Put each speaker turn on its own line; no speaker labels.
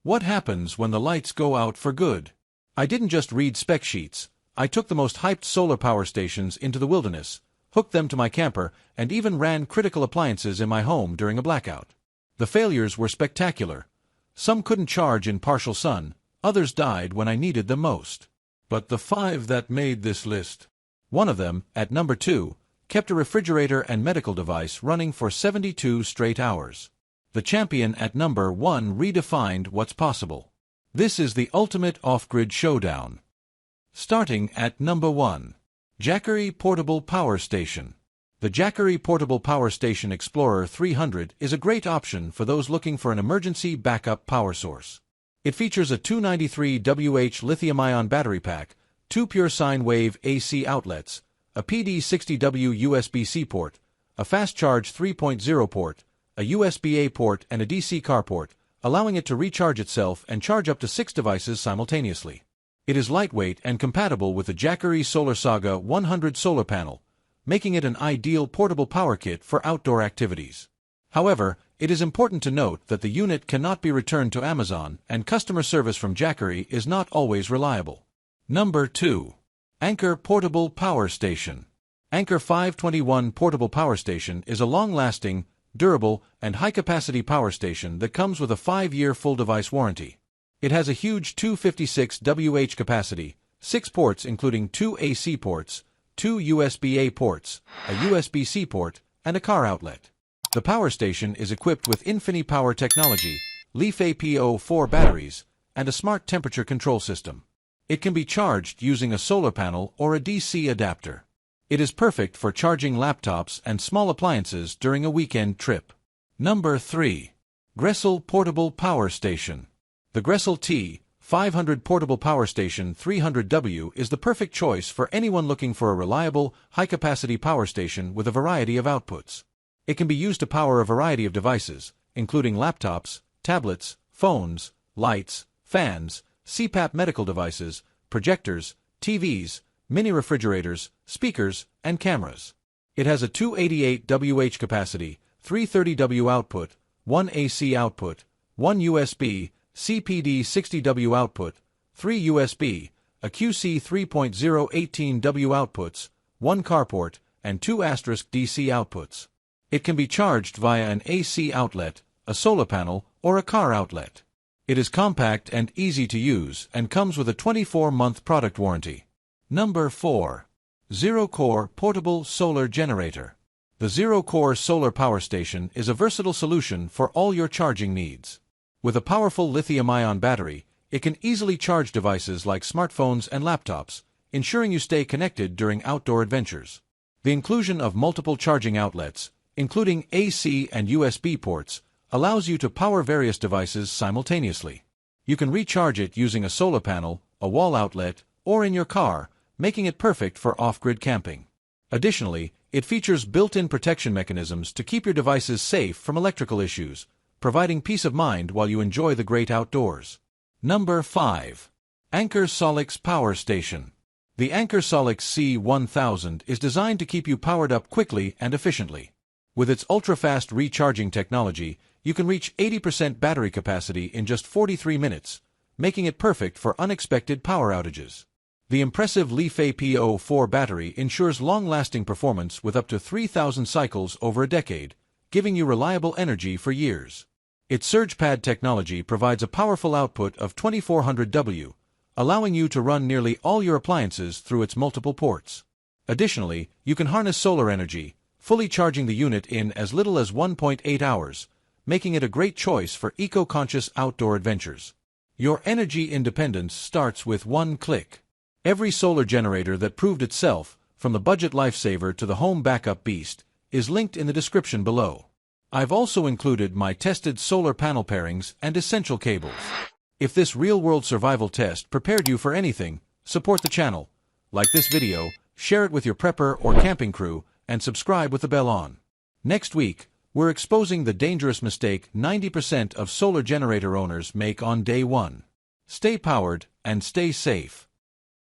What happens when the lights go out for good? I didn't just read spec sheets. I took the most hyped solar power stations into the wilderness, hooked them to my camper, and even ran critical appliances in my home during a blackout. The failures were spectacular. Some couldn't charge in partial sun, others died when I needed them most. But the 5 that made this list. One of them, at number 2, kept a refrigerator and medical device running for 72 straight hours. The champion at number 1 redefined what's possible. This is the ultimate off-grid showdown. Starting at number 1. Jackery Portable Power Station. The Jackery Portable Power Station Explorer 300 is a great option for those looking for an emergency backup power source. It features a 293Wh lithium-ion battery pack, 2 pure sine wave AC outlets, a PD60W USB-C port, a fast charge 3.0 port, a USB-A port and a DC car port, allowing it to recharge itself and charge up to 6 devices simultaneously. It is lightweight and compatible with the Jackery Solar Saga 100 solar panel, making it an ideal portable power kit for outdoor activities. However, it is important to note that the unit cannot be returned to Amazon, and customer service from Jackery is not always reliable. Number 2. Anker Portable Power Station. Anker 521 Portable Power Station is a long-lasting, durable, and high-capacity power station that comes with a 5-year full device warranty. It has a huge 256Wh capacity, 6 ports including 2 AC ports, 2 USB-A ports, a USB-C port, and a car outlet. The power station is equipped with InfiniPower technology, LiFePO4 batteries, and a smart temperature control system. It can be charged using a solar panel or a DC adapter. It is perfect for charging laptops and small appliances during a weekend trip. Number 3. GRECELL Portable Power Station. The Grestle T500 Portable Power Station 300W is the perfect choice for anyone looking for a reliable, high-capacity power station with a variety of outputs. It can be used to power a variety of devices, including laptops, tablets, phones, lights, fans, CPAP medical devices, projectors, TVs, mini refrigerators, speakers, and cameras. It has a 288Wh capacity, 330W output, 1 AC output, 1 USB, CPD60W output, 3 USB, a QC 3.0 18W outputs, 1 carport, and 2 DC outputs. It can be charged via an AC outlet, a solar panel, or a car outlet. It is compact and easy to use and comes with a 24-month product warranty. Number 4. ZeroKor Portable Solar Generator. The ZeroKor Solar Power Station is a versatile solution for all your charging needs. With a powerful lithium-ion battery, it can easily charge devices like smartphones and laptops, ensuring you stay connected during outdoor adventures. The inclusion of multiple charging outlets, including AC and USB ports, allows you to power various devices simultaneously. You can recharge it using a solar panel, a wall outlet, or in your car, making it perfect for off-grid camping. Additionally, it features built-in protection mechanisms to keep your devices safe from electrical issues, providing peace of mind while you enjoy the great outdoors. Number 5. Anker Solix Power Station. The Anker Solix C1000 is designed to keep you powered up quickly and efficiently. With its ultra-fast recharging technology, you can reach 80% battery capacity in just 43 minutes, making it perfect for unexpected power outages. The impressive LiFePO4 battery ensures long-lasting performance with up to 3,000 cycles over a decade, giving you reliable energy for years. Its surge pad technology provides a powerful output of 2400 W, allowing you to run nearly all your appliances through its multiple ports. Additionally, you can harness solar energy, fully charging the unit in as little as 1.8 hours, making it a great choice for eco-conscious outdoor adventures. Your energy independence starts with one click. Every solar generator that proved itself, from the budget lifesaver to the home backup beast, is linked in the description below. I've also included my tested solar panel pairings and essential cables. If this real-world survival test prepared you for anything, support the channel, like this video, share it with your prepper or camping crew, and subscribe with the bell on. Next week, we're exposing the dangerous mistake 90% of solar generator owners make on day 1. Stay powered and stay safe.